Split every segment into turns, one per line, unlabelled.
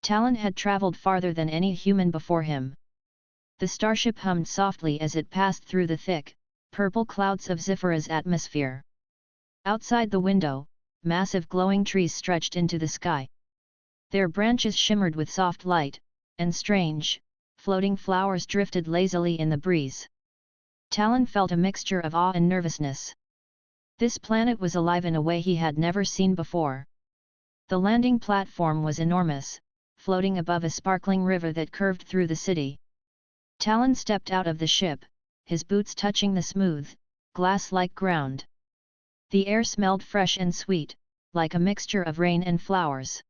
Talon had traveled farther than any human before him. The starship hummed softly as it passed through the thick, purple clouds of Zifra's atmosphere. Outside the window, massive glowing trees stretched into the sky. Their branches shimmered with soft light, and strange, floating flowers drifted lazily in the breeze. Talon felt a mixture of awe and nervousness. This planet was alive in a way he had never seen before. The landing platform was enormous, floating above a sparkling river that curved through the city. Talon stepped out of the ship, his boots touching the smooth, glass-like ground. The air smelled fresh and sweet, like a mixture of rain and flowers.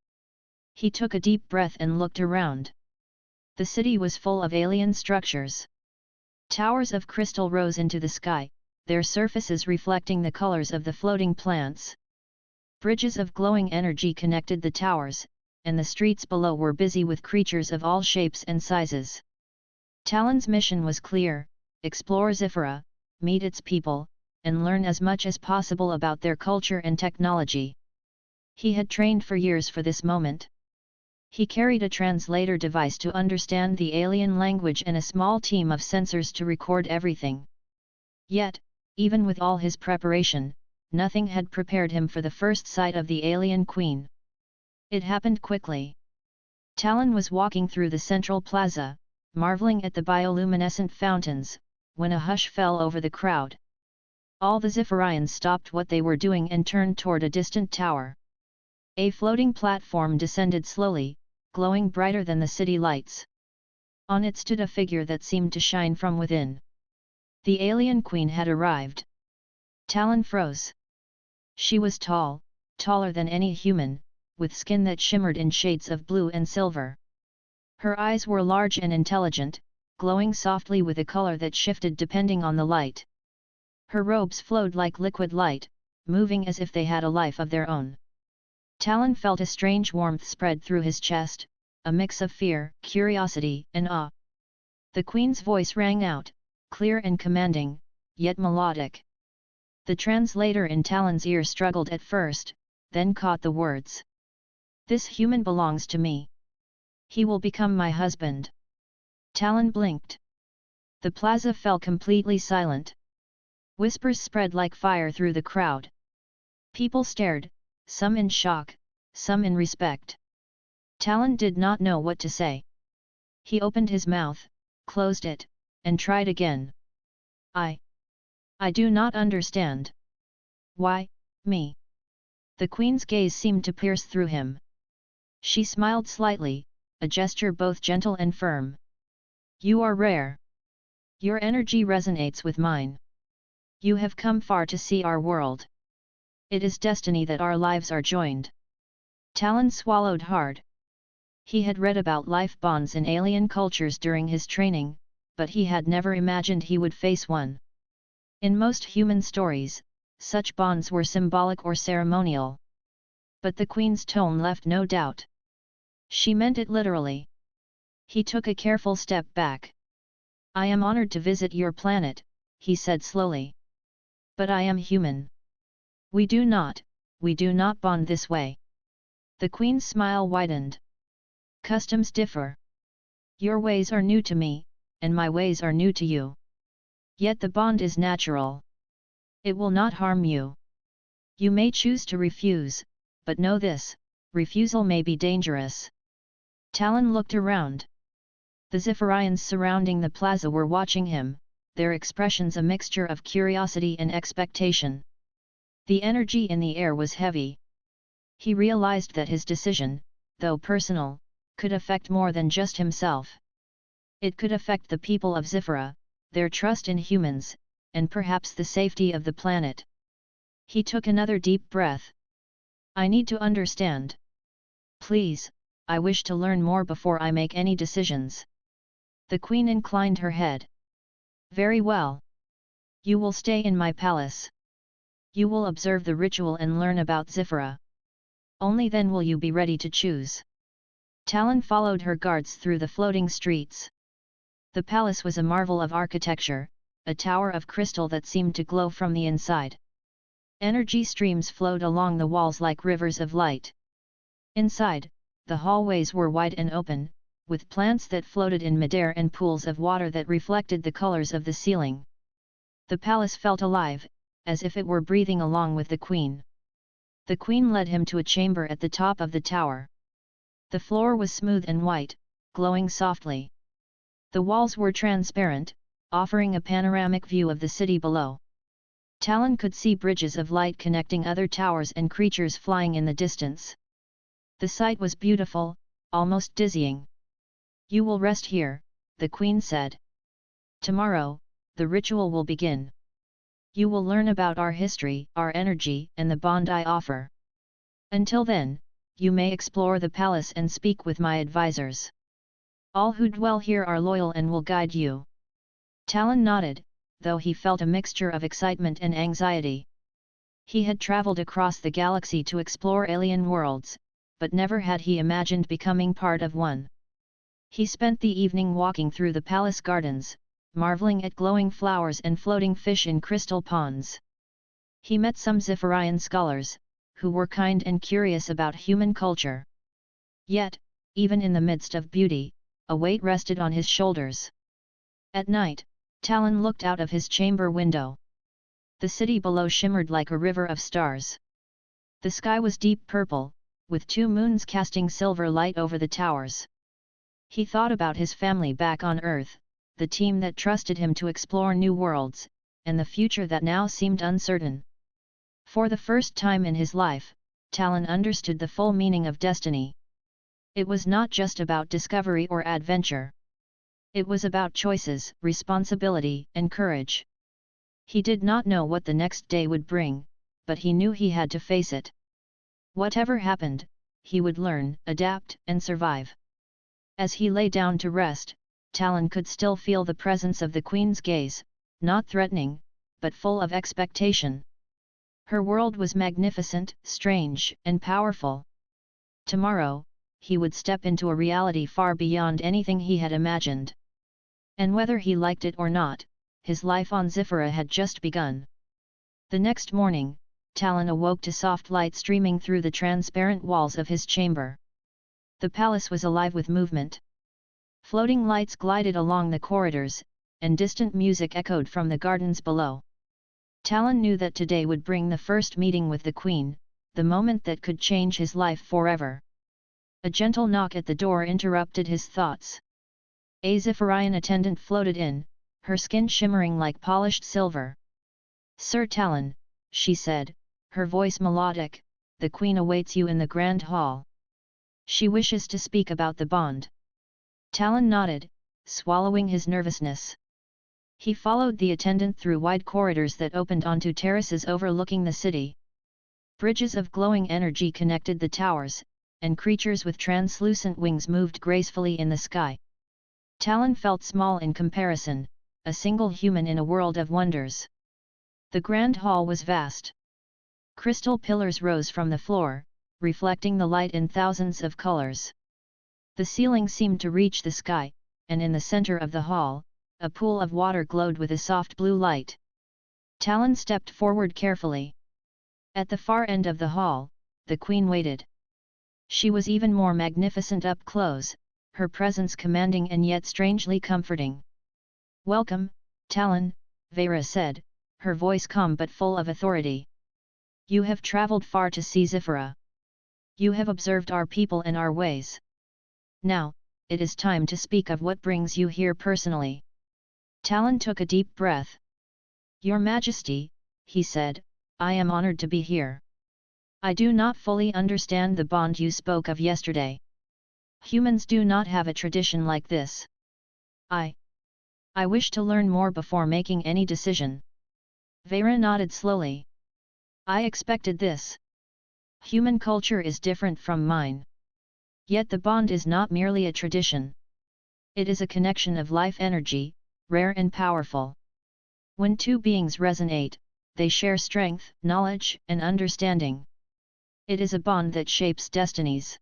He took a deep breath and looked around. The city was full of alien structures. Towers of crystal rose into the sky, their surfaces reflecting the colors of the floating plants. Bridges of glowing energy connected the towers, and the streets below were busy with creatures of all shapes and sizes. Talon's mission was clear: explore Zifra, meet its people, and learn as much as possible about their culture and technology. He had trained for years for this moment. He carried a translator device to understand the alien language and a small team of sensors to record everything. Yet, even with all his preparation, nothing had prepared him for the first sight of the alien queen. It happened quickly. Talon was walking through the central plaza, marveling at the bioluminescent fountains, when a hush fell over the crowd. All the Zifarians stopped what they were doing and turned toward a distant tower. A floating platform descended slowly, glowing brighter than the city lights. On it stood a figure that seemed to shine from within. The alien queen had arrived. Talon froze. She was tall, taller than any human, with skin that shimmered in shades of blue and silver. Her eyes were large and intelligent, glowing softly with a color that shifted depending on the light. Her robes flowed like liquid light, moving as if they had a life of their own. Talon felt a strange warmth spread through his chest, a mix of fear, curiosity, and awe. The queen's voice rang out, clear and commanding, yet melodic. The translator in Talon's ear struggled at first, then caught the words. "This human belongs to me. He will become my husband." Talon blinked. The plaza fell completely silent. Whispers spread like fire through the crowd. People stared, some in shock, some in respect. Talon did not know what to say. He opened his mouth, closed it, and tried again. I do not understand. Why, me?" The queen's gaze seemed to pierce through him. She smiled slightly, a gesture both gentle and firm. "You are rare. Your energy resonates with mine. You have come far to see our world. It is destiny that our lives are joined." Talon swallowed hard. He had read about life bonds in alien cultures during his training, but he had never imagined he would face one. In most human stories, such bonds were symbolic or ceremonial. But the queen's tone left no doubt. She meant it literally. He took a careful step back. "I am honored to visit your planet," he said slowly. "But I am human. We do not bond this way." The queen's smile widened. "Customs differ. Your ways are new to me, and my ways are new to you. Yet the bond is natural. It will not harm you. You may choose to refuse, but know this, refusal may be dangerous." Talon looked around. The Zifarians surrounding the plaza were watching him, their expressions a mixture of curiosity and expectation. The energy in the air was heavy. He realized that his decision, though personal, could affect more than just himself. It could affect the people of Zifra, their trust in humans, and perhaps the safety of the planet. He took another deep breath. "I need to understand. Please, I wish to learn more before I make any decisions." The queen inclined her head. "Very well. You will stay in my palace. You will observe the ritual and learn about Zifra. Only then will you be ready to choose." Talon followed her guards through the floating streets. The palace was a marvel of architecture, a tower of crystal that seemed to glow from the inside. Energy streams flowed along the walls like rivers of light. Inside, the hallways were wide and open, with plants that floated in midair and pools of water that reflected the colors of the ceiling. The palace felt alive, as if it were breathing along with the queen. The queen led him to a chamber at the top of the tower. The floor was smooth and white, glowing softly. The walls were transparent, offering a panoramic view of the city below. Talon could see bridges of light connecting other towers and creatures flying in the distance. The sight was beautiful, almost dizzying. "You will rest here," the queen said. "Tomorrow, the ritual will begin. You will learn about our history, our energy, and the bond I offer. Until then, you may explore the palace and speak with my advisors. All who dwell here are loyal and will guide you." Talon nodded, though he felt a mixture of excitement and anxiety. He had traveled across the galaxy to explore alien worlds, but never had he imagined becoming part of one. He spent the evening walking through the palace gardens, marveling at glowing flowers and floating fish in crystal ponds. He met some Zephyrian scholars, who were kind and curious about human culture. Yet, even in the midst of beauty, a weight rested on his shoulders. At night, Talon looked out of his chamber window. The city below shimmered like a river of stars. The sky was deep purple, with 2 moons casting silver light over the towers. He thought about his family back on Earth, the team that trusted him to explore new worlds, and the future that now seemed uncertain. For the first time in his life, Talon understood the full meaning of destiny. It was not just about discovery or adventure. It was about choices, responsibility, and courage. He did not know what the next day would bring, but he knew he had to face it. Whatever happened, he would learn, adapt, and survive. As he lay down to rest, Talon could still feel the presence of the queen's gaze, not threatening, but full of expectation. Her world was magnificent, strange, and powerful. Tomorrow, he would step into a reality far beyond anything he had imagined. And whether he liked it or not, his life on Zephyra had just begun. The next morning, Talon awoke to soft light streaming through the transparent walls of his chamber. The palace was alive with movement. Floating lights glided along the corridors, and distant music echoed from the gardens below. Talon knew that today would bring the first meeting with the queen, the moment that could change his life forever. A gentle knock at the door interrupted his thoughts. A Zephyrian attendant floated in, her skin shimmering like polished silver. "Sir Talon," she said, her voice melodic, "the queen awaits you in the grand hall. She wishes to speak about the bond." Talon nodded, swallowing his nervousness. He followed the attendant through wide corridors that opened onto terraces overlooking the city. Bridges of glowing energy connected the towers, and creatures with translucent wings moved gracefully in the sky. Talon felt small in comparison, a single human in a world of wonders. The grand hall was vast. Crystal pillars rose from the floor, reflecting the light in thousands of colors. The ceiling seemed to reach the sky, and in the center of the hall, a pool of water glowed with a soft blue light. Talon stepped forward carefully. At the far end of the hall, the queen waited. She was even more magnificent up close, her presence commanding and yet strangely comforting. "Welcome, Talon," Vera said, her voice calm but full of authority. "You have traveled far to see Zephyra. You have observed our people and our ways. Now, it is time to speak of what brings you here personally." Talon took a deep breath. "Your Majesty," he said, "I am honored to be here. I do not fully understand the bond you spoke of yesterday. Humans do not have a tradition like this. I wish to learn more before making any decision." Vera nodded slowly. "I expected this. Human culture is different from mine. Yet the bond is not merely a tradition. It is a connection of life energy, rare and powerful. When two beings resonate, they share strength, knowledge, and understanding. It is a bond that shapes destinies."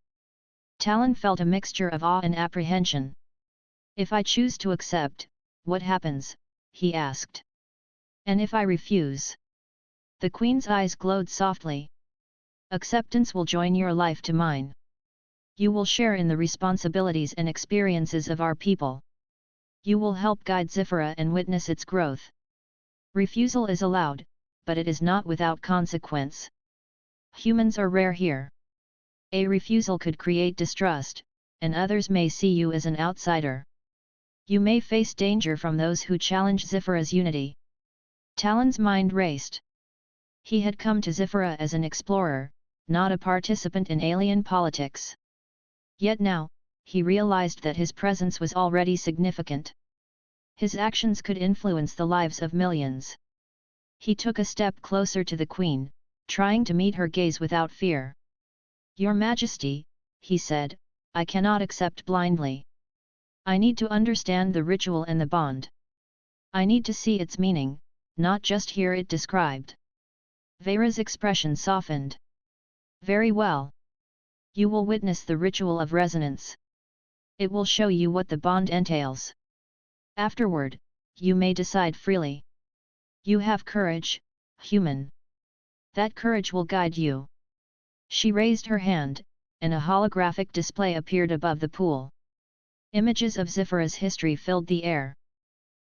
Talon felt a mixture of awe and apprehension. "If I choose to accept, what happens?" he asked. "And if I refuse?" The queen's eyes glowed softly. "Acceptance will join your life to mine. You will share in the responsibilities and experiences of our people. You will help guide Zifra and witness its growth. Refusal is allowed, but it is not without consequence. Humans are rare here. A refusal could create distrust, and others may see you as an outsider. You may face danger from those who challenge Zifra's unity. Talon's mind raced. He had come to Zifra as an explorer, not a participant in alien politics. Yet now, he realized that his presence was already significant. His actions could influence the lives of millions. He took a step closer to the Queen, trying to meet her gaze without fear. "Your Majesty," he said, "I cannot accept blindly. I need to understand the ritual and the bond. I need to see its meaning, not just hear it described." Vera's expression softened. "Very well. You will witness the ritual of resonance. It will show you what the bond entails. Afterward, you may decide freely. You have courage, human. That courage will guide you." She raised her hand, and a holographic display appeared above the pool. Images of Zifra's history filled the air.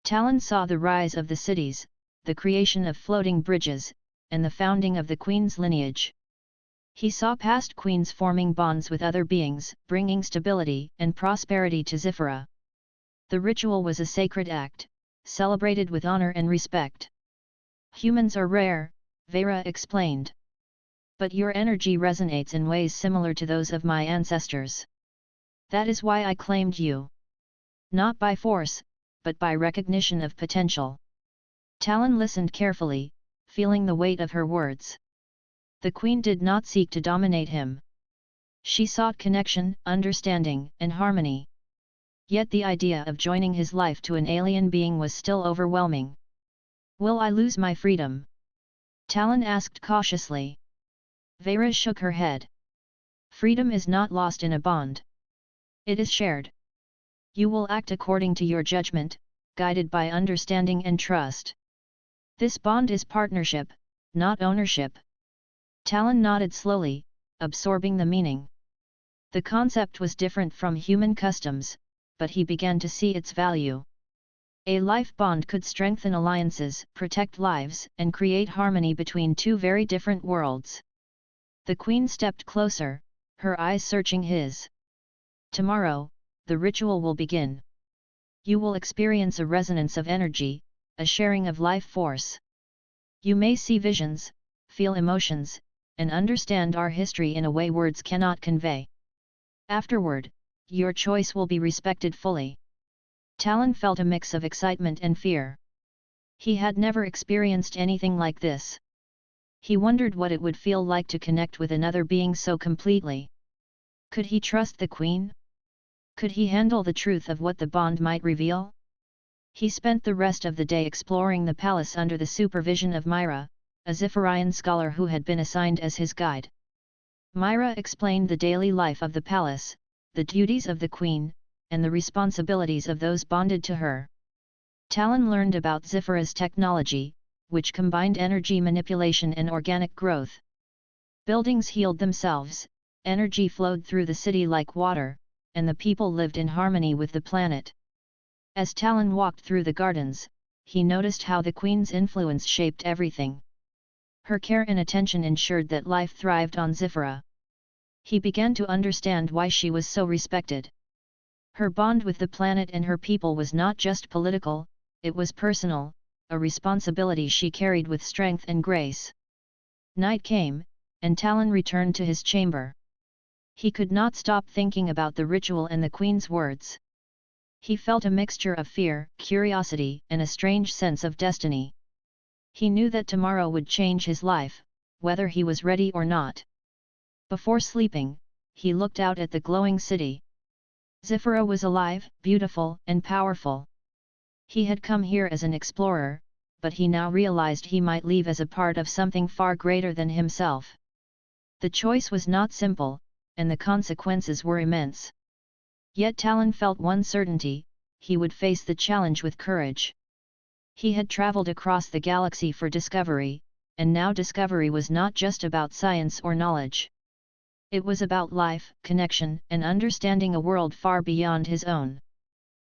Talon saw the rise of the cities, the creation of floating bridges, and the founding of the Queen's lineage. He saw past queens forming bonds with other beings, bringing stability and prosperity to Zifra. The ritual was a sacred act, celebrated with honor and respect. "Humans are rare," Vera explained. "But your energy resonates in ways similar to those of my ancestors. That is why I claimed you. Not by force, but by recognition of potential." Talon listened carefully, feeling the weight of her words. The Queen did not seek to dominate him. She sought connection, understanding, and harmony. Yet the idea of joining his life to an alien being was still overwhelming. "Will I lose my freedom?" Talon asked cautiously. Vera shook her head. "Freedom is not lost in a bond. It is shared. You will act according to your judgment, guided by understanding and trust. This bond is partnership, not ownership." Talon nodded slowly, absorbing the meaning. The concept was different from human customs, but he began to see its value. A life bond could strengthen alliances, protect lives, and create harmony between two very different worlds. The Queen stepped closer, her eyes searching his. "Tomorrow, the ritual will begin. You will experience a resonance of energy, a sharing of life force. You may see visions, feel emotions, and understand our history in a way words cannot convey. Afterward, your choice will be respected fully." Talon felt a mix of excitement and fear. He had never experienced anything like this. He wondered what it would feel like to connect with another being so completely. Could he trust the Queen? Could he handle the truth of what the bond might reveal? He spent the rest of the day exploring the palace under the supervision of Myra, a Zifarian scholar who had been assigned as his guide. Myra explained the daily life of the palace, the duties of the Queen, and the responsibilities of those bonded to her. Talon learned about Zifara's technology, which combined energy manipulation and organic growth. Buildings healed themselves, energy flowed through the city like water, and the people lived in harmony with the planet. As Talon walked through the gardens, he noticed how the Queen's influence shaped everything. Her care and attention ensured that life thrived on Zifara. He began to understand why she was so respected. Her bond with the planet and her people was not just political, it was personal, a responsibility she carried with strength and grace. Night came, and Talon returned to his chamber. He could not stop thinking about the ritual and the Queen's words. He felt a mixture of fear, curiosity, and a strange sense of destiny. He knew that tomorrow would change his life, whether he was ready or not. Before sleeping, he looked out at the glowing city. Zifara was alive, beautiful, and powerful. He had come here as an explorer, but he now realized he might leave as a part of something far greater than himself. The choice was not simple, and the consequences were immense. Yet Talon felt one certainty: he would face the challenge with courage. He had traveled across the galaxy for discovery, and now discovery was not just about science or knowledge. It was about life, connection, and understanding a world far beyond his own.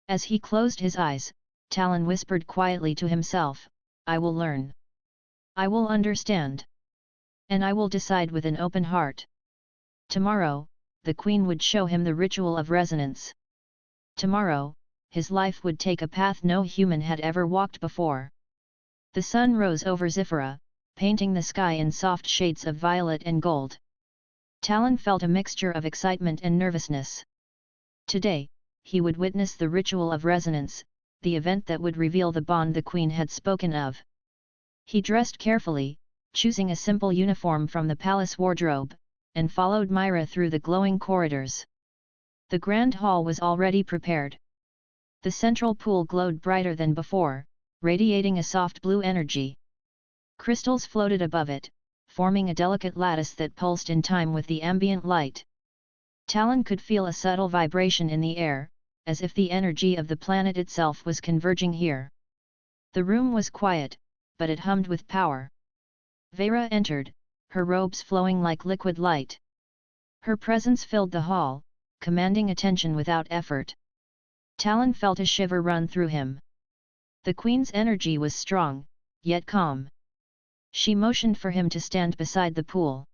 As he closed his eyes, Talon whispered quietly to himself, "I will learn. I will understand. And I will decide with an open heart." Tomorrow, the Queen would show him the ritual of resonance. Tomorrow, his life would take a path no human had ever walked before. The sun rose over Zifra, painting the sky in soft shades of violet and gold. Talon felt a mixture of excitement and nervousness. Today, he would witness the ritual of resonance, the event that would reveal the bond the Queen had spoken of. He dressed carefully, choosing a simple uniform from the palace wardrobe, and followed Myra through the glowing corridors. The grand hall was already prepared. The central pool glowed brighter than before, radiating a soft blue energy. Crystals floated above it, forming a delicate lattice that pulsed in time with the ambient light. Talon could feel a subtle vibration in the air, as if the energy of the planet itself was converging here. The room was quiet, but it hummed with power. Vera entered, her robes flowing like liquid light. Her presence filled the hall, commanding attention without effort. Talon felt a shiver run through him. The Queen's energy was strong, yet calm. She motioned for him to stand beside the pool.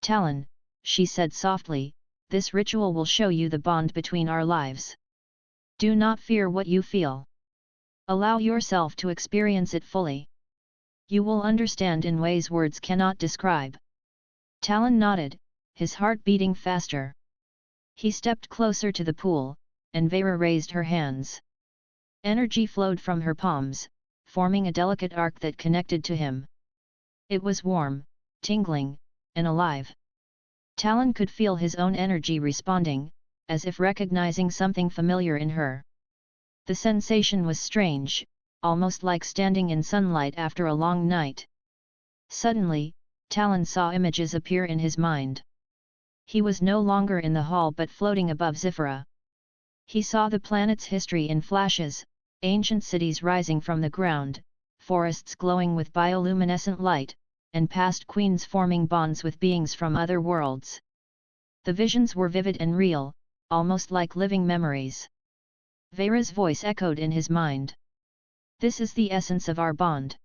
"Talon," she said softly, "this ritual will show you the bond between our lives. Do not fear what you feel. Allow yourself to experience it fully. You will understand in ways words cannot describe." Talon nodded, his heart beating faster. He stepped closer to the pool, and Vera raised her hands. Energy flowed from her palms, forming a delicate arc that connected to him. It was warm, tingling, and alive. Talon could feel his own energy responding, as if recognizing something familiar in her. The sensation was strange, almost like standing in sunlight after a long night. Suddenly, Talon saw images appear in his mind. He was no longer in the hall but floating above Zifra. He saw the planet's history in flashes, ancient cities rising from the ground, forests glowing with bioluminescent light, and past queens forming bonds with beings from other worlds. The visions were vivid and real, almost like living memories. Vera's voice echoed in his mind. "This is the essence of our bond.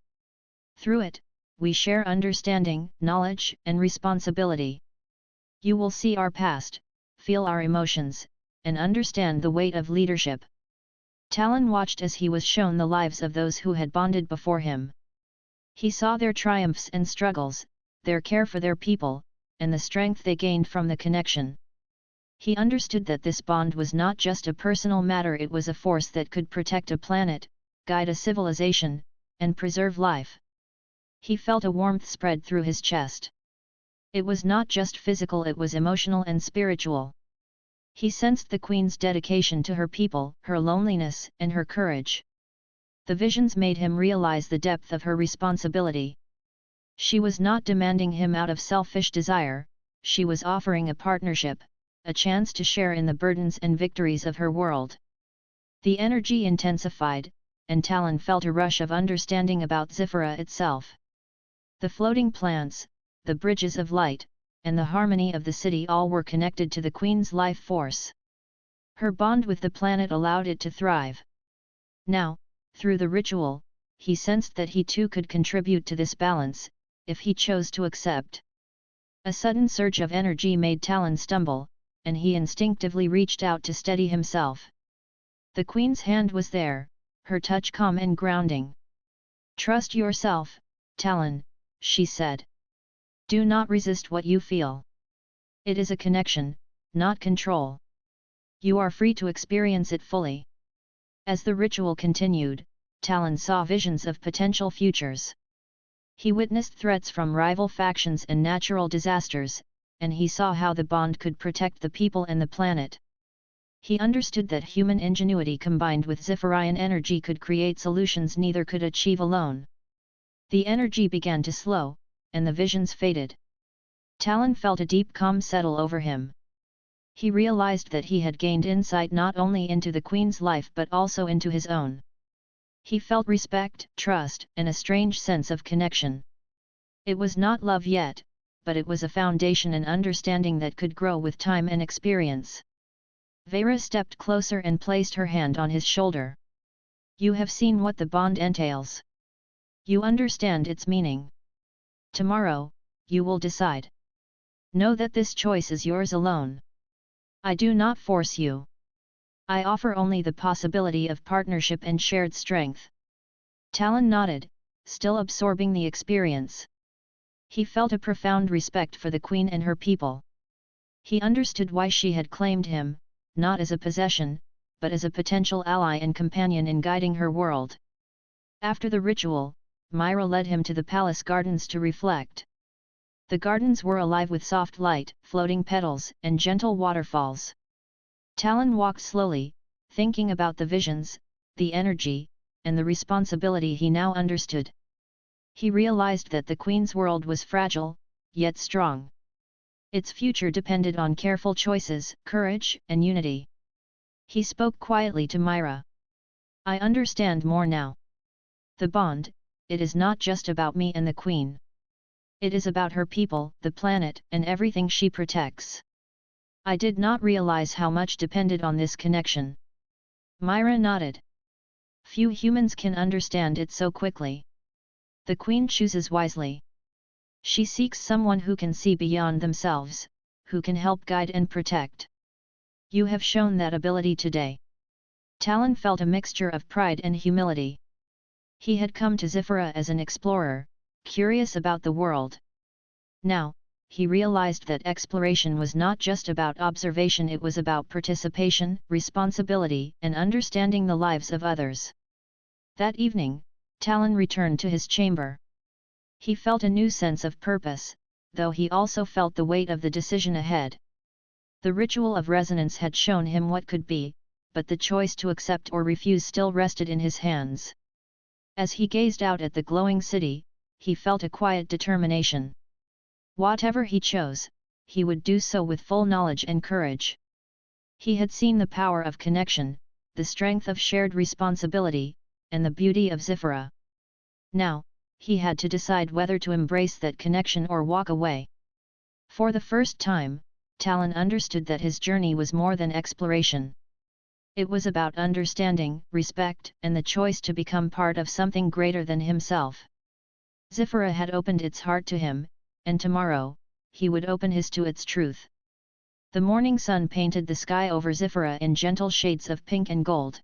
Through it, we share understanding, knowledge, and responsibility. You will see our past, feel our emotions, and understand the weight of leadership." Talon watched as he was shown the lives of those who had bonded before him. He saw their triumphs and struggles, their care for their people, and the strength they gained from the connection. He understood that this bond was not just a personal matter, it was a force that could protect a planet, guide a civilization, and preserve life. He felt a warmth spread through his chest. It was not just physical, it was emotional and spiritual. He sensed the Queen's dedication to her people, her loneliness, and her courage. The visions made him realize the depth of her responsibility. She was not demanding him out of selfish desire, she was offering a partnership, a chance to share in the burdens and victories of her world. The energy intensified, and Talon felt a rush of understanding about Zifra itself. The floating plants, the bridges of light, and the harmony of the city all were connected to the Queen's life force. Her bond with the planet allowed it to thrive. Now, through the ritual, he sensed that he too could contribute to this balance, if he chose to accept. A sudden surge of energy made Talon stumble, and he instinctively reached out to steady himself. The Queen's hand was there, her touch calm and grounding. "Trust yourself, Talon," she said. "Do not resist what you feel. It is a connection, not control. You are free to experience it fully." As the ritual continued, Talon saw visions of potential futures. He witnessed threats from rival factions and natural disasters, and he saw how the bond could protect the people and the planet. He understood that human ingenuity combined with Zifarian energy could create solutions neither could achieve alone. The energy began to slow, and the visions faded. Talon felt a deep calm settle over him. He realized that he had gained insight not only into the Queen's life but also into his own. He felt respect, trust, and a strange sense of connection. It was not love yet, but it was a foundation and understanding that could grow with time and experience. Vera stepped closer and placed her hand on his shoulder. You have seen what the bond entails. You understand its meaning. Tomorrow, you will decide. Know that this choice is yours alone. I do not force you. I offer only the possibility of partnership and shared strength. Talon nodded, still absorbing the experience. He felt a profound respect for the Queen and her people. He understood why she had claimed him, not as a possession, but as a potential ally and companion in guiding her world. After the ritual, Myra led him to the palace gardens to reflect. The gardens were alive with soft light, floating petals, and gentle waterfalls. Talon walked slowly, thinking about the visions, the energy, and the responsibility he now understood. He realized that the Queen's world was fragile, yet strong. Its future depended on careful choices, courage, and unity. He spoke quietly to Myra. I understand more now. The bond, it is not just about me and the Queen. It is about her people, the planet, and everything she protects. I did not realize how much depended on this connection. Myra nodded. Few humans can understand it so quickly. The Queen chooses wisely. She seeks someone who can see beyond themselves, who can help guide and protect. You have shown that ability today. Talon felt a mixture of pride and humility. He had come to Zifra as an explorer, curious about the world. Now, he realized that exploration was not just about observation, it was about participation, responsibility, and understanding the lives of others. That evening, Talon returned to his chamber. He felt a new sense of purpose, though he also felt the weight of the decision ahead. The ritual of resonance had shown him what could be, but the choice to accept or refuse still rested in his hands. As he gazed out at the glowing city, he felt a quiet determination. Whatever he chose, he would do so with full knowledge and courage. He had seen the power of connection, the strength of shared responsibility, and the beauty of Zifra. Now, he had to decide whether to embrace that connection or walk away. For the first time, Talon understood that his journey was more than exploration. It was about understanding, respect, and the choice to become part of something greater than himself. Zifra had opened its heart to him, and tomorrow, he would open his to its truth. The morning sun painted the sky over Zifra in gentle shades of pink and gold.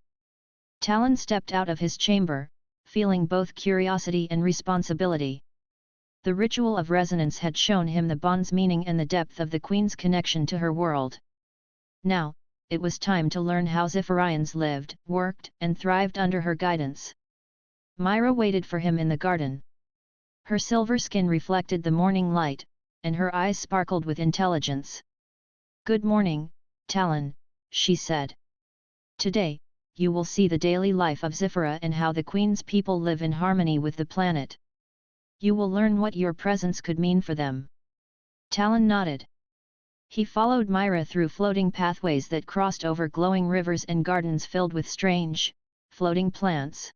Talon stepped out of his chamber, feeling both curiosity and responsibility. The ritual of resonance had shown him the bond's meaning and the depth of the Queen's connection to her world. Now, it was time to learn how Zifarians lived, worked, and thrived under her guidance. Myra waited for him in the garden. Her silver skin reflected the morning light, and her eyes sparkled with intelligence. Good morning, Talon, she said. Today, you will see the daily life of Zifra and how the Queen's people live in harmony with the planet. You will learn what your presence could mean for them. Talon nodded. He followed Myra through floating pathways that crossed over glowing rivers and gardens filled with strange, floating plants.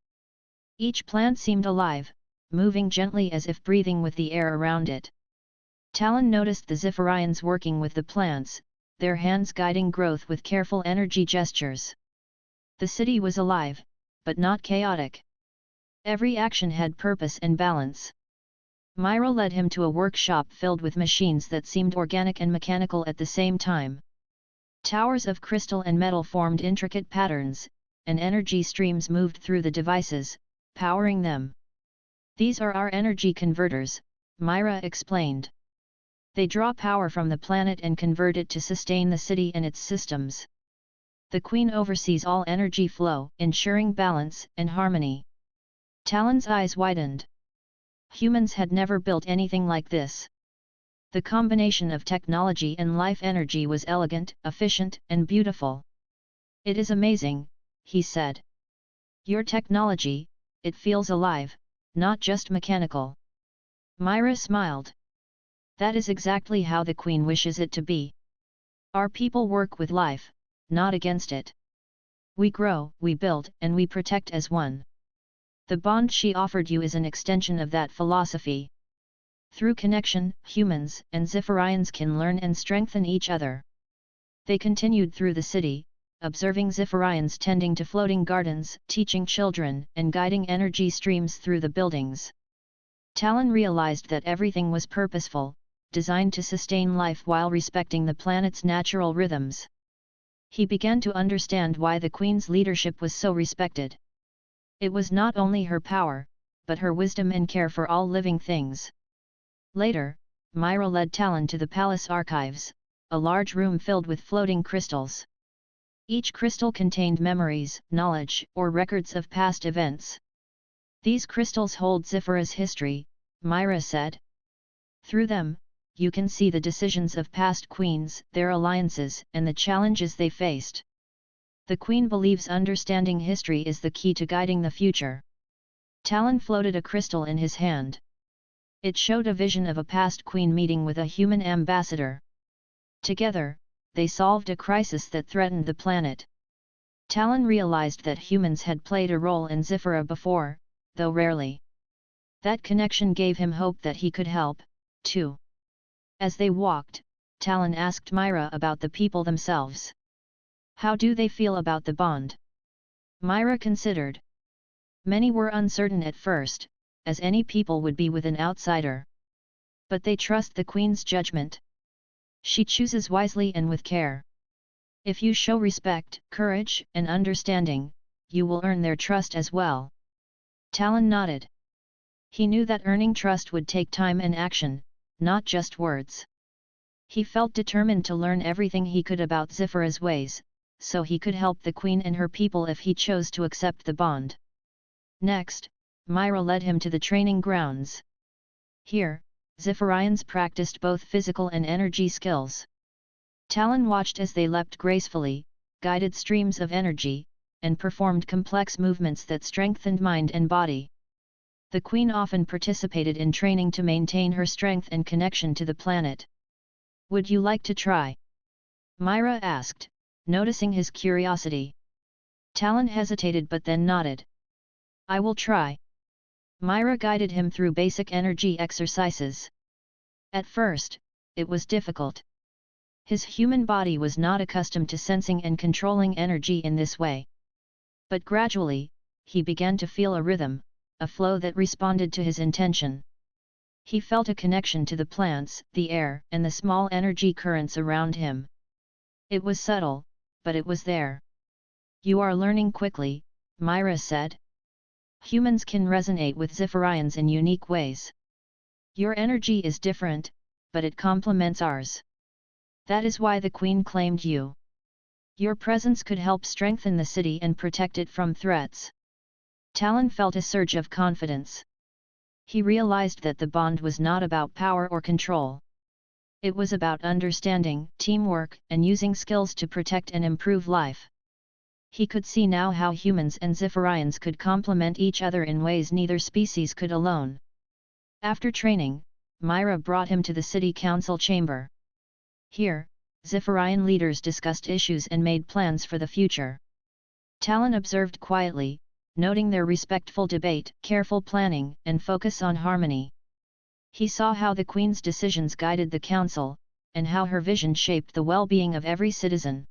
Each plant seemed alive, moving gently as if breathing with the air around it. Talon noticed the Zifarians working with the plants, their hands guiding growth with careful energy gestures. The city was alive, but not chaotic. Every action had purpose and balance. Myra led him to a workshop filled with machines that seemed organic and mechanical at the same time. Towers of crystal and metal formed intricate patterns, and energy streams moved through the devices, powering them. These are our energy converters, Myra explained. They draw power from the planet and convert it to sustain the city and its systems. The Queen oversees all energy flow, ensuring balance and harmony. Talon's eyes widened. Humans had never built anything like this. The combination of technology and life energy was elegant, efficient, and beautiful. It is amazing, he said. Your technology, it feels alive, not just mechanical. Myra smiled. That is exactly how the Queen wishes it to be. Our people work with life, not against it. We grow, we build, and we protect as one. The bond she offered you is an extension of that philosophy. Through connection, humans and Zephyrians can learn and strengthen each other. They continued through the city, observing Zephyrians tending to floating gardens, teaching children, and guiding energy streams through the buildings. Talon realized that everything was purposeful, designed to sustain life while respecting the planet's natural rhythms. He began to understand why the Queen's leadership was so respected. It was not only her power, but her wisdom and care for all living things. Later, Myra led Talon to the palace archives, a large room filled with floating crystals. Each crystal contained memories, knowledge, or records of past events. These crystals hold Zephyra's history, Myra said. Through them, you can see the decisions of past queens, their alliances, and the challenges they faced. The Queen believes understanding history is the key to guiding the future. Talon floated a crystal in his hand. It showed a vision of a past queen meeting with a human ambassador. Together, they solved a crisis that threatened the planet. Talon realized that humans had played a role in Zephyra before, though rarely. That connection gave him hope that he could help, too. As they walked, Talon asked Myra about the people themselves. How do they feel about the bond? Myra considered. Many were uncertain at first, as any people would be with an outsider. But they trust the Queen's judgment. She chooses wisely and with care. If you show respect, courage, and understanding, you will earn their trust as well. Talon nodded. He knew that earning trust would take time and action, not just words. He felt determined to learn everything he could about Zephyra's ways, so he could help the Queen and her people if he chose to accept the bond. Next, Myra led him to the training grounds. Here, Zephyrians practiced both physical and energy skills. Talon watched as they leapt gracefully, guided streams of energy, and performed complex movements that strengthened mind and body. The Queen often participated in training to maintain her strength and connection to the planet. Would you like to try? Myra asked, noticing his curiosity. Talon hesitated but then nodded. I will try. Myra guided him through basic energy exercises. At first, it was difficult. His human body was not accustomed to sensing and controlling energy in this way. But gradually, he began to feel a rhythm, a flow that responded to his intention. He felt a connection to the plants, the air, and the small energy currents around him. It was subtle, but it was there. You are learning quickly, Myra said. Humans can resonate with Zephyrians in unique ways. Your energy is different, but it complements ours. That is why the Queen claimed you. Your presence could help strengthen the city and protect it from threats. Talon felt a surge of confidence. He realized that the bond was not about power or control. It was about understanding, teamwork, and using skills to protect and improve life. He could see now how humans and Zephyrians could complement each other in ways neither species could alone. After training, Myra brought him to the city council chamber. Here, Zephyrian leaders discussed issues and made plans for the future. Talon observed quietly, noting their respectful debate, careful planning, and focus on harmony. He saw how the Queen's decisions guided the council, and how her vision shaped the well-being of every citizen.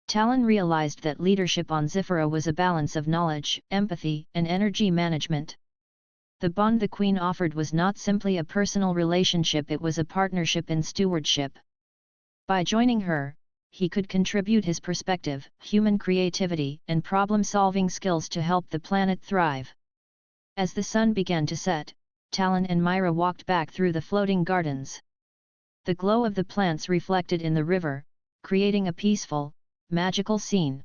Talon realized that leadership on Zephyra was a balance of knowledge, empathy, and energy management. The bond the Queen offered was not simply a personal relationship, it was a partnership in stewardship. By joining her, he could contribute his perspective, human creativity, and problem-solving skills to help the planet thrive. As the sun began to set, Talon and Myra walked back through the floating gardens. The glow of the plants reflected in the river, creating a peaceful, magical scene.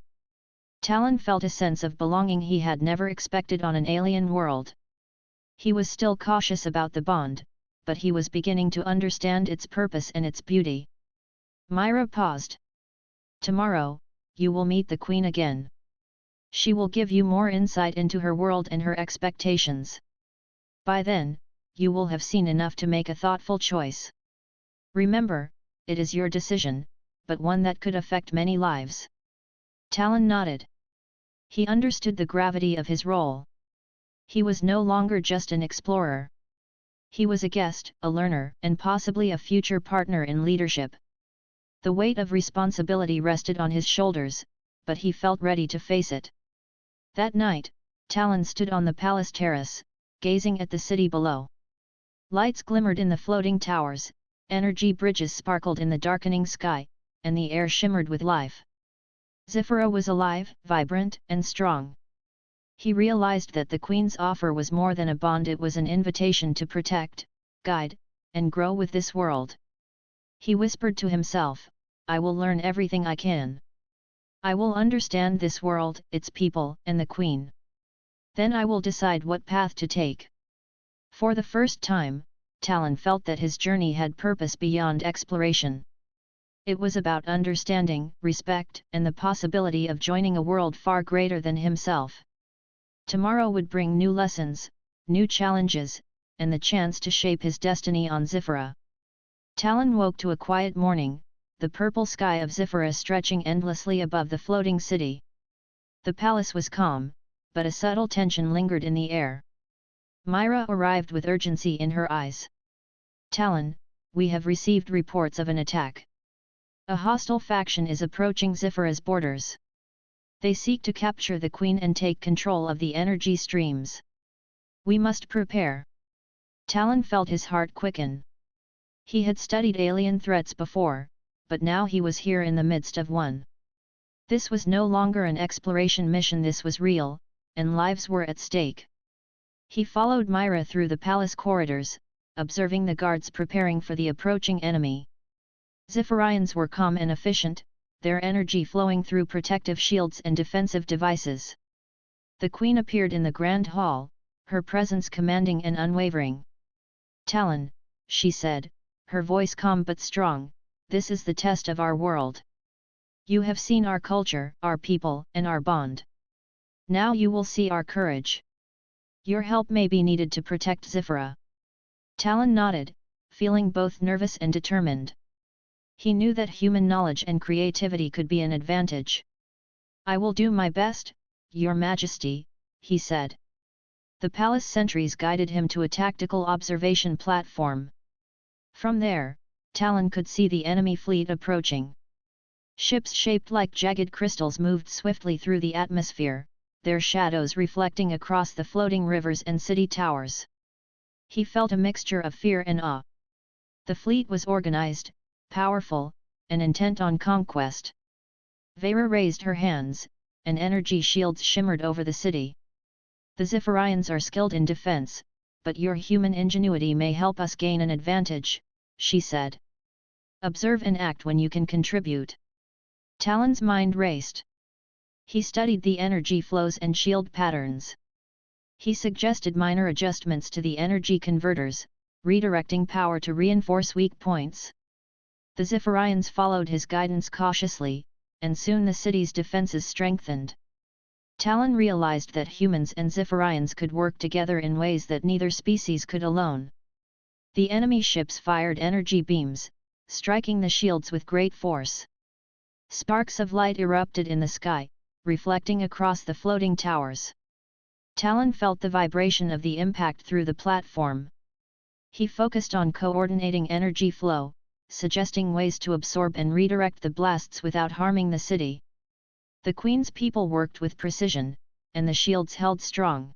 Talon felt a sense of belonging he had never expected on an alien world. He was still cautious about the bond, but he was beginning to understand its purpose and its beauty. Myra paused. Tomorrow, you will meet the Queen again. She will give you more insight into her world and her expectations. By then, you will have seen enough to make a thoughtful choice. Remember, it is your decision, but one that could affect many lives. Talon nodded. He understood the gravity of his role. He was no longer just an explorer. He was a guest, a learner, and possibly a future partner in leadership. The weight of responsibility rested on his shoulders, but he felt ready to face it. That night, Talon stood on the palace terrace, gazing at the city below. Lights glimmered in the floating towers, energy bridges sparkled in the darkening sky, and the air shimmered with life. Zifra was alive, vibrant, and strong. He realized that the Queen's offer was more than a bond, it was an invitation to protect, guide, and grow with this world. He whispered to himself, "I will learn everything I can. I will understand this world, its people, and the Queen. Then I will decide what path to take." For the first time, Talon felt that his journey had purpose beyond exploration. It was about understanding, respect, and the possibility of joining a world far greater than himself. Tomorrow would bring new lessons, new challenges, and the chance to shape his destiny on Zifra. Talon woke to a quiet morning, the purple sky of Zifra stretching endlessly above the floating city. The palace was calm, but a subtle tension lingered in the air. Myra arrived with urgency in her eyes. "Talon, we have received reports of an attack. A hostile faction is approaching Zifra's borders. They seek to capture the Queen and take control of the energy streams. We must prepare." Talon felt his heart quicken. He had studied alien threats before, but now he was here in the midst of one. This was no longer an exploration mission, this was real, and lives were at stake. He followed Myra through the palace corridors, observing the guards preparing for the approaching enemy. Zifarians were calm and efficient, their energy flowing through protective shields and defensive devices. The Queen appeared in the grand hall, her presence commanding and unwavering. "Talon," she said, her voice calm but strong, "this is the test of our world. You have seen our culture, our people, and our bond. Now you will see our courage. Your help may be needed to protect Zifra." Talon nodded, feeling both nervous and determined. He knew that human knowledge and creativity could be an advantage. "I will do my best, Your Majesty," he said. The palace sentries guided him to a tactical observation platform. From there, Talon could see the enemy fleet approaching. Ships shaped like jagged crystals moved swiftly through the atmosphere, their shadows reflecting across the floating rivers and city towers. He felt a mixture of fear and awe. The fleet was organized, powerful, and intent on conquest. Vera raised her hands, and energy shields shimmered over the city. "The Zifarians are skilled in defense, but your human ingenuity may help us gain an advantage," she said. "Observe and act when you can contribute." Talon's mind raced. He studied the energy flows and shield patterns. He suggested minor adjustments to the energy converters, redirecting power to reinforce weak points. The Zifarians followed his guidance cautiously, and soon the city's defenses strengthened. Talon realized that humans and Zifarians could work together in ways that neither species could alone. The enemy ships fired energy beams, striking the shields with great force. Sparks of light erupted in the sky, reflecting across the floating towers. Talon felt the vibration of the impact through the platform. He focused on coordinating energy flow, suggesting ways to absorb and redirect the blasts without harming the city. The Queen's people worked with precision, and the shields held strong.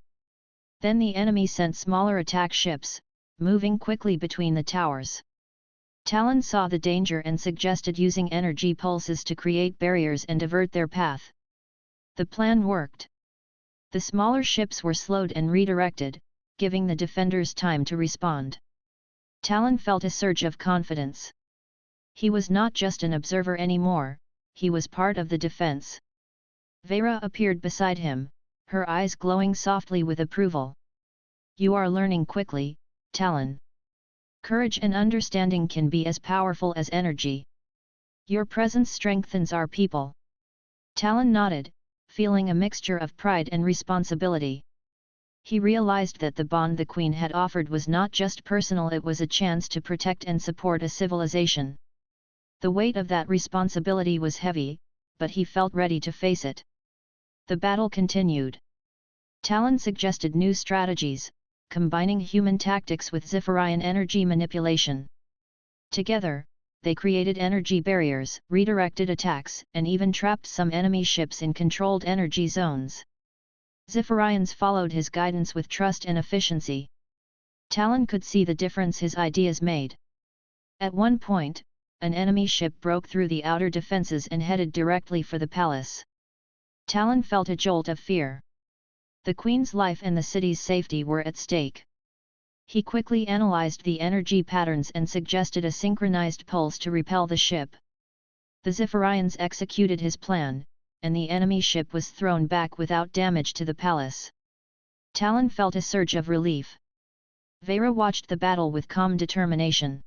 Then the enemy sent smaller attack ships, moving quickly between the towers. Talon saw the danger and suggested using energy pulses to create barriers and divert their path. The plan worked. The smaller ships were slowed and redirected, giving the defenders time to respond. Talon felt a surge of confidence. He was not just an observer anymore, he was part of the defense. Vera appeared beside him, her eyes glowing softly with approval. "You are learning quickly, Talon. Courage and understanding can be as powerful as energy. Your presence strengthens our people." Talon nodded, feeling a mixture of pride and responsibility. He realized that the bond the Queen had offered was not just personal, it was a chance to protect and support a civilization. The weight of that responsibility was heavy, but he felt ready to face it. The battle continued. Talon suggested new strategies, combining human tactics with Zephyrian energy manipulation. Together, they created energy barriers, redirected attacks, and even trapped some enemy ships in controlled energy zones. Zephyrians followed his guidance with trust and efficiency. Talon could see the difference his ideas made. At one point, an enemy ship broke through the outer defenses and headed directly for the palace. Talon felt a jolt of fear. The Queen's life and the city's safety were at stake. He quickly analyzed the energy patterns and suggested a synchronized pulse to repel the ship. The Zephyrians executed his plan, and the enemy ship was thrown back without damage to the palace. Talon felt a surge of relief. Vera watched the battle with calm determination.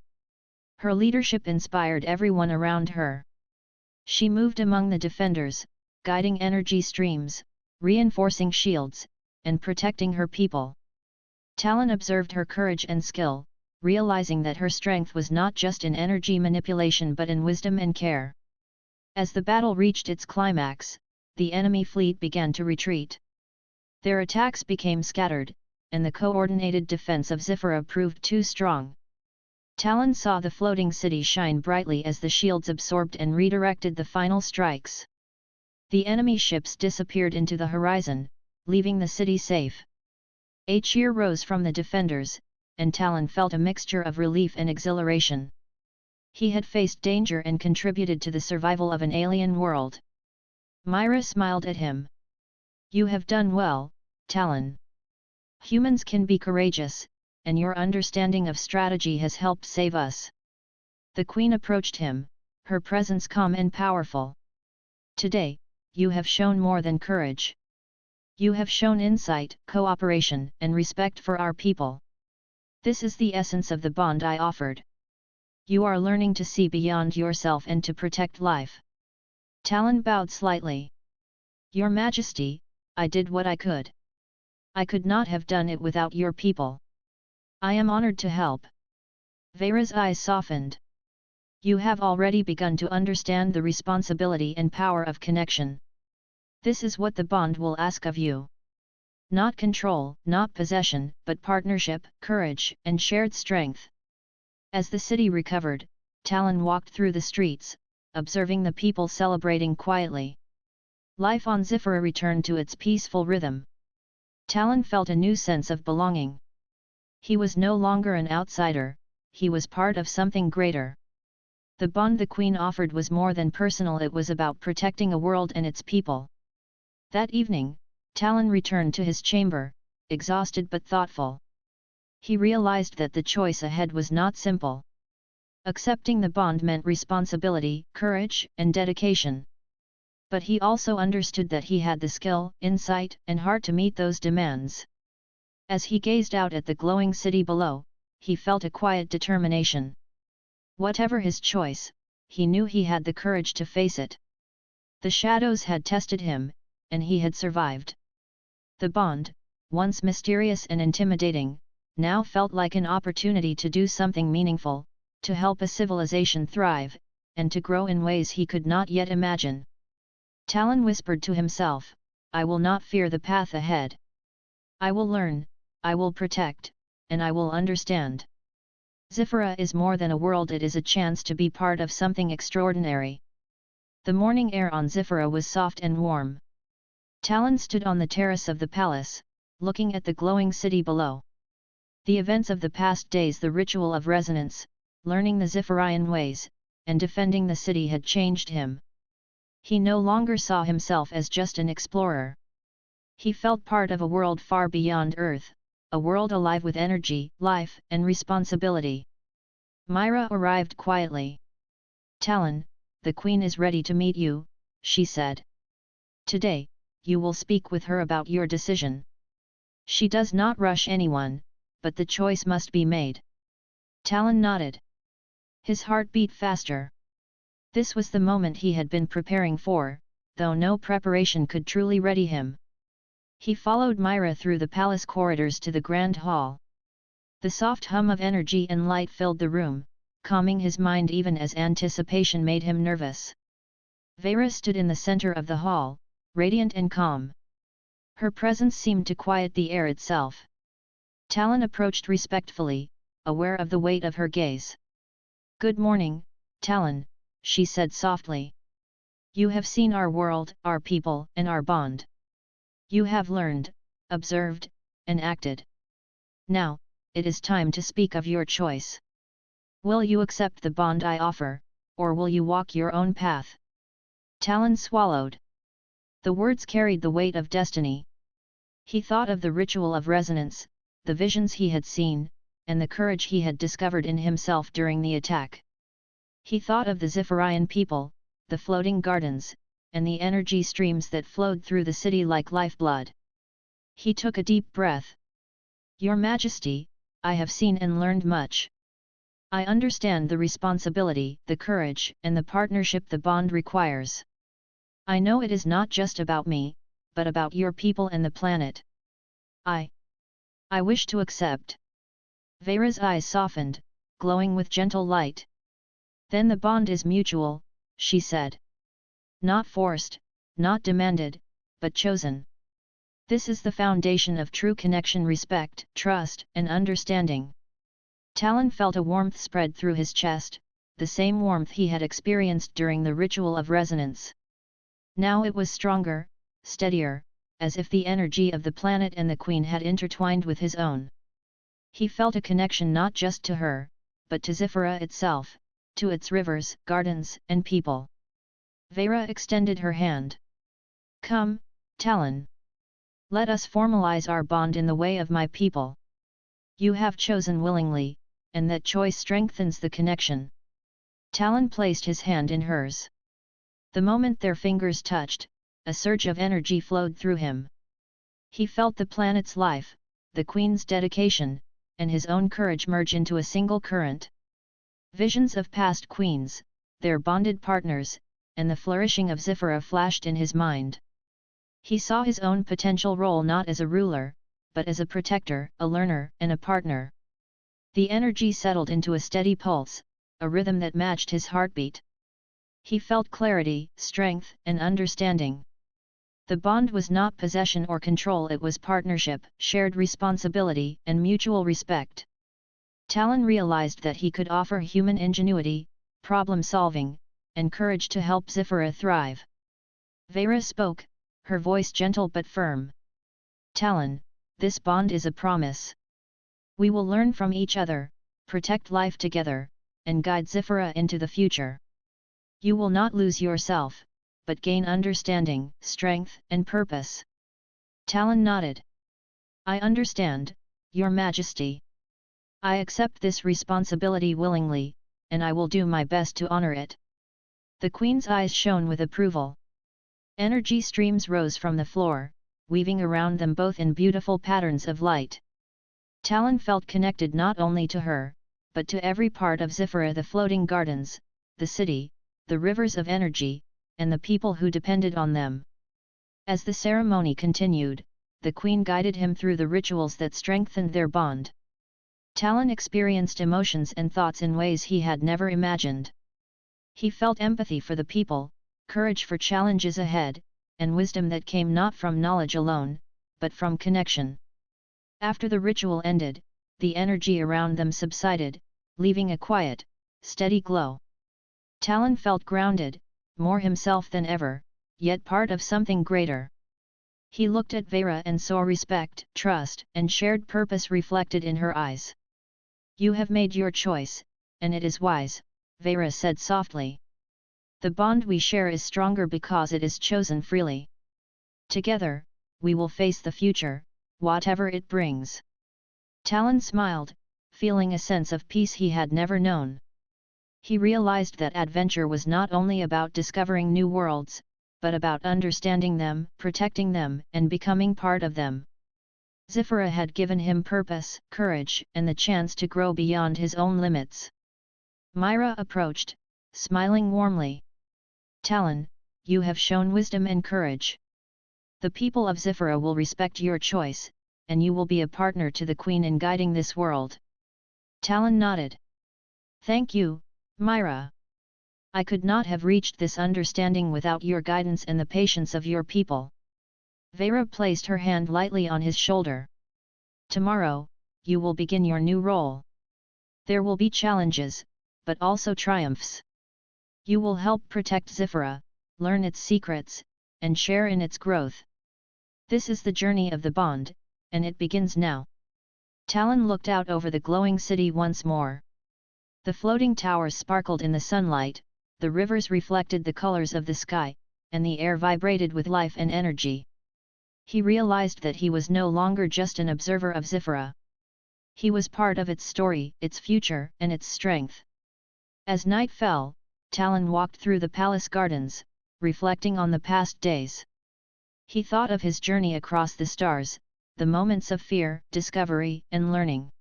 Her leadership inspired everyone around her. She moved among the defenders, guiding energy streams, reinforcing shields, and protecting her people. Talon observed her courage and skill, realizing that her strength was not just in energy manipulation but in wisdom and care. As the battle reached its climax, the enemy fleet began to retreat. Their attacks became scattered, and the coordinated defense of Zephyra proved too strong. Talon saw the floating city shine brightly as the shields absorbed and redirected the final strikes. The enemy ships disappeared into the horizon, leaving the city safe. A cheer rose from the defenders, and Talon felt a mixture of relief and exhilaration. He had faced danger and contributed to the survival of an alien world. Myra smiled at him. "You have done well, Talon. Humans can be courageous, and your understanding of strategy has helped save us." The Queen approached him, her presence calm and powerful. "Today, you have shown more than courage. You have shown insight, cooperation, and respect for our people. This is the essence of the bond I offered. You are learning to see beyond yourself and to protect life." Talon bowed slightly. "Your Majesty, I did what I could. I could not have done it without your people. I am honored to help." Vera's eyes softened. "You have already begun to understand the responsibility and power of connection. This is what the bond will ask of you. Not control, not possession, but partnership, courage, and shared strength." As the city recovered, Talon walked through the streets, observing the people celebrating quietly. Life on Zephyra returned to its peaceful rhythm. Talon felt a new sense of belonging. He was no longer an outsider, he was part of something greater. The bond the Queen offered was more than personal, it was about protecting a world and its people. That evening, Talon returned to his chamber, exhausted but thoughtful. He realized that the choice ahead was not simple. Accepting the bond meant responsibility, courage, and dedication. But he also understood that he had the skill, insight, and heart to meet those demands. As he gazed out at the glowing city below, he felt a quiet determination. Whatever his choice, he knew he had the courage to face it. The shadows had tested him, and he had survived. The bond, once mysterious and intimidating, now felt like an opportunity to do something meaningful, to help a civilization thrive, and to grow in ways he could not yet imagine. Talon whispered to himself, "I will not fear the path ahead. I will learn, I will protect, and I will understand." Zephyra is more than a world, it is a chance to be part of something extraordinary. The morning air on Zephyra was soft and warm. Talon stood on the terrace of the palace, looking at the glowing city below. The events of the past days, the ritual of resonance, learning the Zephyrian ways, and defending the city had changed him. He no longer saw himself as just an explorer. He felt part of a world far beyond Earth, a world alive with energy, life, and responsibility. Myra arrived quietly. "Talon, the Queen is ready to meet you," she said. "Today, you will speak with her about your decision. She does not rush anyone, but the choice must be made." Talon nodded. His heart beat faster. This was the moment he had been preparing for, though no preparation could truly ready him. He followed Myra through the palace corridors to the grand hall. The soft hum of energy and light filled the room, calming his mind even as anticipation made him nervous. Vera stood in the center of the hall, radiant and calm. Her presence seemed to quiet the air itself. Talon approached respectfully, aware of the weight of her gaze. "Good morning, Talon," she said softly. "You have seen our world, our people, and our bond. You have learned, observed, and acted. Now, it is time to speak of your choice. Will you accept the bond I offer, or will you walk your own path?" Talon swallowed. The words carried the weight of destiny. He thought of the ritual of resonance, the visions he had seen, and the courage he had discovered in himself during the attack. He thought of the Zephyrian people, the floating gardens, and the energy streams that flowed through the city like lifeblood. He took a deep breath. "Your Majesty, I have seen and learned much. I understand the responsibility, the courage, and the partnership the bond requires. I know it is not just about me, but about your people and the planet. I wish to accept." Vera's eyes softened, glowing with gentle light. "Then the bond is mutual," she said. "Not forced, not demanded, but chosen. This is the foundation of true connection, respect, trust, and understanding." Talon felt a warmth spread through his chest, the same warmth he had experienced during the ritual of resonance. Now it was stronger, steadier, as if the energy of the planet and the Queen had intertwined with his own. He felt a connection not just to her, but to Zephyra itself, to its rivers, gardens, and people. Vera extended her hand. "Come, Talon. Let us formalize our bond in the way of my people. You have chosen willingly, and that choice strengthens the connection." Talon placed his hand in hers. The moment their fingers touched, a surge of energy flowed through him. He felt the planet's life, the Queen's dedication, and his own courage merge into a single current. Visions of past queens, their bonded partners, and the flourishing of Zephyra flashed in his mind. He saw his own potential role not as a ruler, but as a protector, a learner, and a partner. The energy settled into a steady pulse, a rhythm that matched his heartbeat. He felt clarity, strength, and understanding. The bond was not possession or control, it was partnership, shared responsibility, and mutual respect. Talon realized that he could offer human ingenuity, problem-solving, and courage to help Zephyra thrive. Vera spoke, her voice gentle but firm. "Talon, this bond is a promise. We will learn from each other, protect life together, and guide Zephyra into the future. You will not lose yourself, but gain understanding, strength, and purpose." Talon nodded. "I understand, Your Majesty. I accept this responsibility willingly, and I will do my best to honor it." The Queen's eyes shone with approval. Energy streams rose from the floor, weaving around them both in beautiful patterns of light. Talon felt connected not only to her, but to every part of Zephyra, the floating gardens, the city, the rivers of energy, and the people who depended on them. As the ceremony continued, the Queen guided him through the rituals that strengthened their bond. Talon experienced emotions and thoughts in ways he had never imagined. He felt empathy for the people, courage for challenges ahead, and wisdom that came not from knowledge alone, but from connection. After the ritual ended, the energy around them subsided, leaving a quiet, steady glow. Talon felt grounded, more himself than ever, yet part of something greater. He looked at Vera and saw respect, trust, and shared purpose reflected in her eyes. "You have made your choice, and it is wise," Vera said softly. "The bond we share is stronger because it is chosen freely. Together, we will face the future, whatever it brings." Talon smiled, feeling a sense of peace he had never known. He realized that adventure was not only about discovering new worlds, but about understanding them, protecting them, and becoming part of them. Zephyra had given him purpose, courage, and the chance to grow beyond his own limits. Myra approached, smiling warmly. "Talon, you have shown wisdom and courage. The people of Zephyra will respect your choice, and you will be a partner to the Queen in guiding this world." Talon nodded. "Thank you, Myra. I could not have reached this understanding without your guidance and the patience of your people." Vera placed her hand lightly on his shoulder. "Tomorrow, you will begin your new role. There will be challenges, but also triumphs. You will help protect Zifra, learn its secrets, and share in its growth. This is the journey of the bond, and it begins now. Talon looked out over the glowing city once more. The floating towers sparkled in the sunlight, the rivers reflected the colors of the sky, and the air vibrated with life and energy. He realized that he was no longer just an observer of Zifra. He was part of its story, its future, and its strength. As night fell, Talon walked through the palace gardens, reflecting on the past days. He thought of his journey across the stars, the moments of fear, discovery, and learning.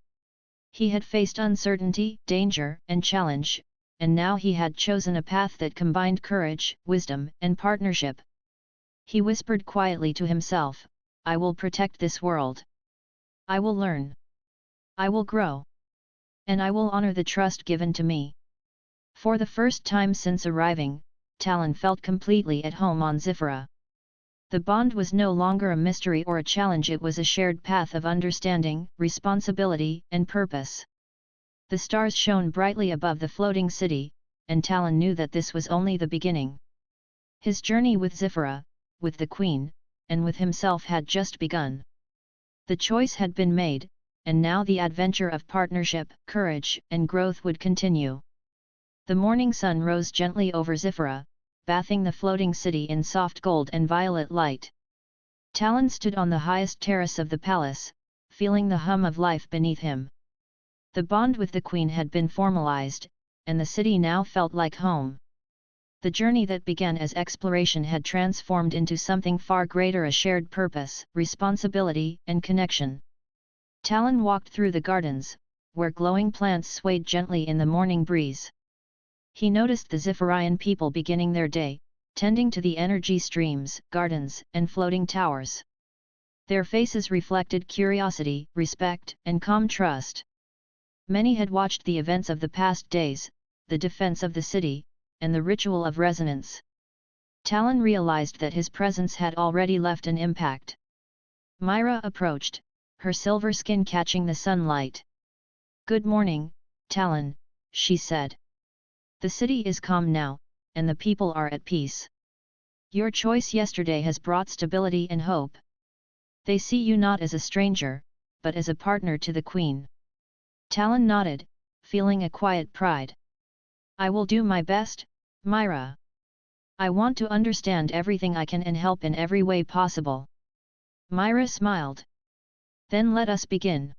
He had faced uncertainty, danger, and challenge, and now he had chosen a path that combined courage, wisdom, and partnership. He whispered quietly to himself, "I will protect this world. I will learn. I will grow. And I will honor the trust given to me." For the first time since arriving, Talon felt completely at home on Zifra. The bond was no longer a mystery or a challenge, it was a shared path of understanding, responsibility, and purpose. The stars shone brightly above the floating city, and Talon knew that this was only the beginning. His journey with Zifra, with the Queen, and with himself had just begun. The choice had been made, and now the adventure of partnership, courage, and growth would continue. The morning sun rose gently over Zifra, bathing the floating city in soft gold and violet light. Talon stood on the highest terrace of the palace, feeling the hum of life beneath him. The bond with the Queen had been formalized, and the city now felt like home. The journey that began as exploration had transformed into something far greater, a shared purpose, responsibility, and connection. Talon walked through the gardens, where glowing plants swayed gently in the morning breeze. He noticed the Zifarian people beginning their day, tending to the energy streams, gardens, and floating towers. Their faces reflected curiosity, respect, and calm trust. Many had watched the events of the past days, the defense of the city, and the ritual of resonance. Talon realized that his presence had already left an impact. Myra approached, her silver skin catching the sunlight. "Good morning, Talon," she said. "The city is calm now, and the people are at peace. Your choice yesterday has brought stability and hope. They see you not as a stranger, but as a partner to the Queen." Talon nodded, feeling a quiet pride. "I will do my best, Myra. I want to understand everything I can and help in every way possible." Myra smiled. "Then let us begin.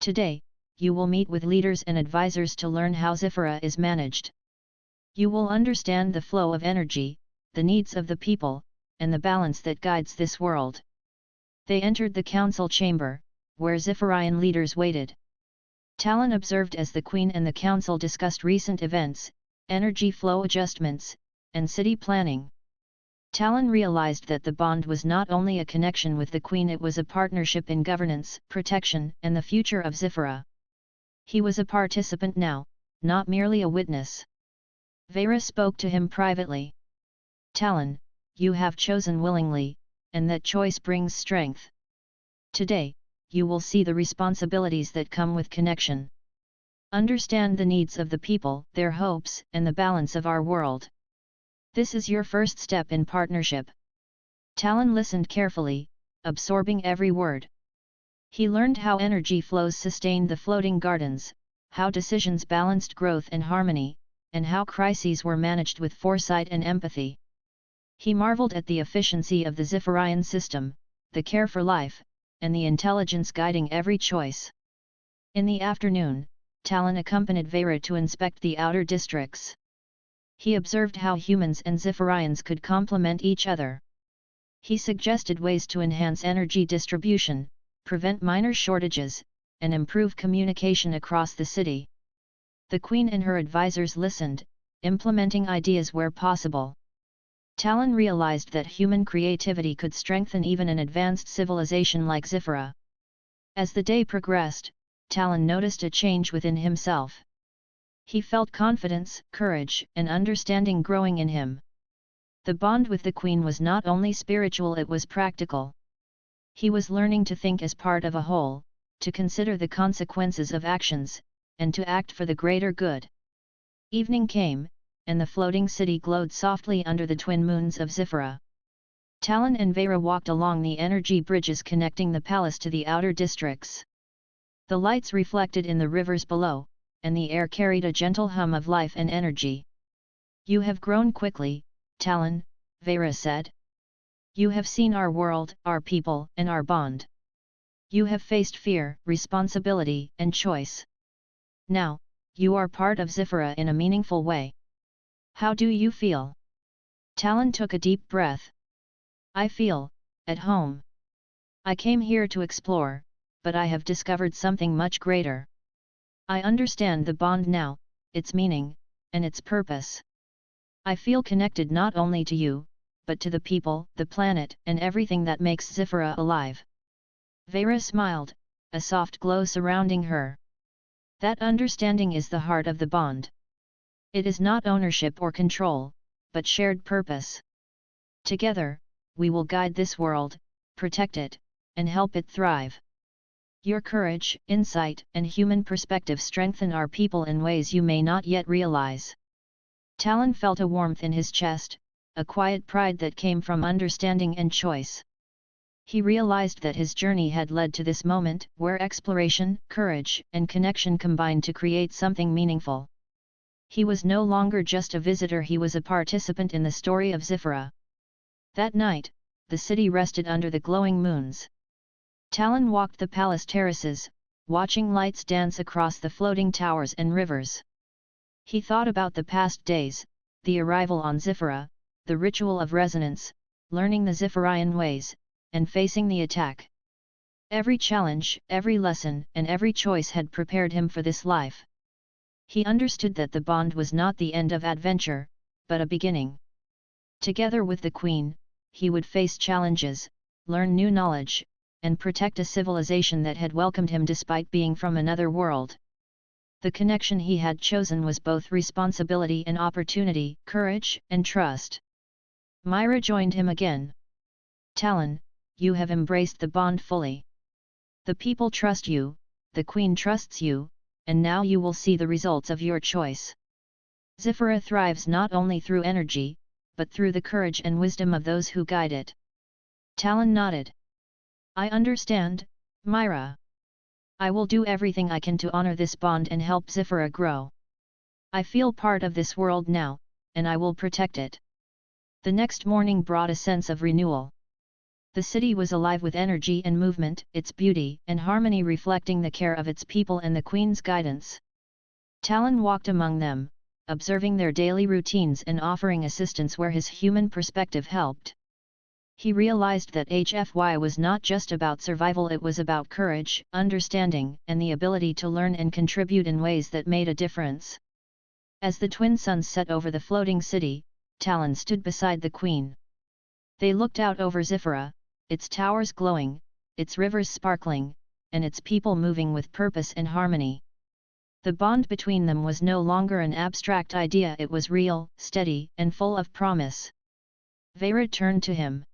Today, you will meet with leaders and advisors to learn how Zifra is managed. You will understand the flow of energy, the needs of the people, and the balance that guides this world." They entered the council chamber, where Zifarian leaders waited. Talon observed as the Queen and the council discussed recent events, energy flow adjustments, and city planning. Talon realized that the bond was not only a connection with the Queen, it was a partnership in governance, protection, and the future of Zifra. He was a participant now, not merely a witness. Vera spoke to him privately. "Talon, you have chosen willingly, and that choice brings strength. Today, you will see the responsibilities that come with connection. Understand the needs of the people, their hopes, and the balance of our world. This is your first step in partnership." Talon listened carefully, absorbing every word. He learned how energy flows sustained the floating gardens, how decisions balanced growth and harmony, and how crises were managed with foresight and empathy. He marveled at the efficiency of the Zifarian system, the care for life, and the intelligence guiding every choice. In the afternoon, Talon accompanied Vera to inspect the outer districts. He observed how humans and Zifarians could complement each other. He suggested ways to enhance energy distribution, prevent minor shortages, and improve communication across the city. The Queen and her advisors listened, implementing ideas where possible. Talon realized that human creativity could strengthen even an advanced civilization like Zifra. As the day progressed, Talon noticed a change within himself. He felt confidence, courage, and understanding growing in him. The bond with the Queen was not only spiritual, it was practical. He was learning to think as part of a whole, to consider the consequences of actions, and to act for the greater good. Evening came, and the floating city glowed softly under the twin moons of Zifra. Talon and Vera walked along the energy bridges connecting the palace to the outer districts. The lights reflected in the rivers below, and the air carried a gentle hum of life and energy. "You have grown quickly, Talon," Vera said. "You have seen our world, our people, and our bond. You have faced fear, responsibility, and choice. Now, you are part of Zifra in a meaningful way. How do you feel?" Talon took a deep breath. "I feel at home. I came here to explore, but I have discovered something much greater. I understand the bond now, its meaning, and its purpose. I feel connected not only to you, but to the people, the planet, and everything that makes Zifra alive." Vera smiled, a soft glow surrounding her. "That understanding is the heart of the bond. It is not ownership or control, but shared purpose. Together, we will guide this world, protect it, and help it thrive. Your courage, insight, and human perspective strengthen our people in ways you may not yet realize." Talon felt a warmth in his chest, a quiet pride that came from understanding and choice. He realized that his journey had led to this moment, where exploration, courage, and connection combined to create something meaningful. He was no longer just a visitor, he was a participant in the story of Zifra. That night, the city rested under the glowing moons. Talon walked the palace terraces, watching lights dance across the floating towers and rivers. He thought about the past days, the arrival on Zifra, the ritual of resonance, learning the Zifarian ways, and facing the attack. Every challenge, every lesson, and every choice had prepared him for this life. He understood that the bond was not the end of adventure, but a beginning. Together with the Queen, he would face challenges, learn new knowledge, and protect a civilization that had welcomed him despite being from another world. The connection he had chosen was both responsibility and opportunity, courage and trust. Myra joined him again. "Talon, you have embraced the bond fully. The people trust you, the Queen trusts you, and now you will see the results of your choice. Zifra thrives not only through energy, but through the courage and wisdom of those who guide it." Talon nodded. "I understand, Myra. I will do everything I can to honor this bond and help Zifra grow. I feel part of this world now, and I will protect it." The next morning brought a sense of renewal. The city was alive with energy and movement, its beauty and harmony reflecting the care of its people and the Queen's guidance. Talon walked among them, observing their daily routines and offering assistance where his human perspective helped. He realized that HFY was not just about survival, it was about courage, understanding, and the ability to learn and contribute in ways that made a difference. As the twin suns set over the floating city, Talon stood beside the Queen. They looked out over Zifra, its towers glowing, its rivers sparkling, and its people moving with purpose and harmony. The bond between them was no longer an abstract idea, it was real, steady, and full of promise. Vera turned to him.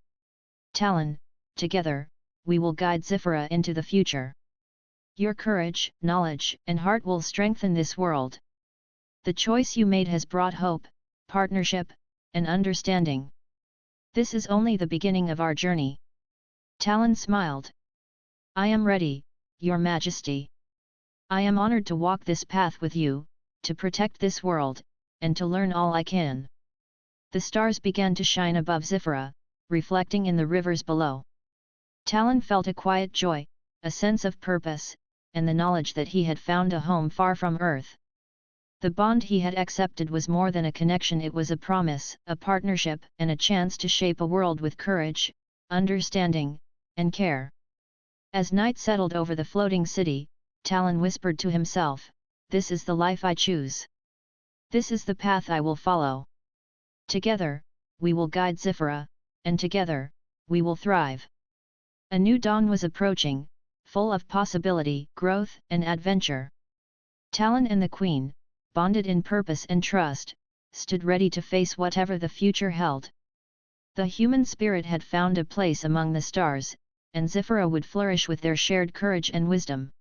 "Talon, together, we will guide Zifra into the future. Your courage, knowledge, and heart will strengthen this world. The choice you made has brought hope, partnership, and understanding. This is only the beginning of our journey." Talon smiled. "I am ready, Your Majesty. I am honored to walk this path with you, to protect this world, and to learn all I can." The stars began to shine above Zifra, reflecting in the rivers below. Talon felt a quiet joy, a sense of purpose, and the knowledge that he had found a home far from Earth. The bond he had accepted was more than a connection, it was a promise, a partnership, and a chance to shape a world with courage, understanding, and care. As night settled over the floating city, Talon whispered to himself, "This is the life I choose. This is the path I will follow. Together, we will guide Zifra, and together, we will thrive." A new dawn was approaching, full of possibility, growth, and adventure. Talon and the Queen, bonded in purpose and trust, stood ready to face whatever the future held. The human spirit had found a place among the stars, and Zifra would flourish with their shared courage and wisdom.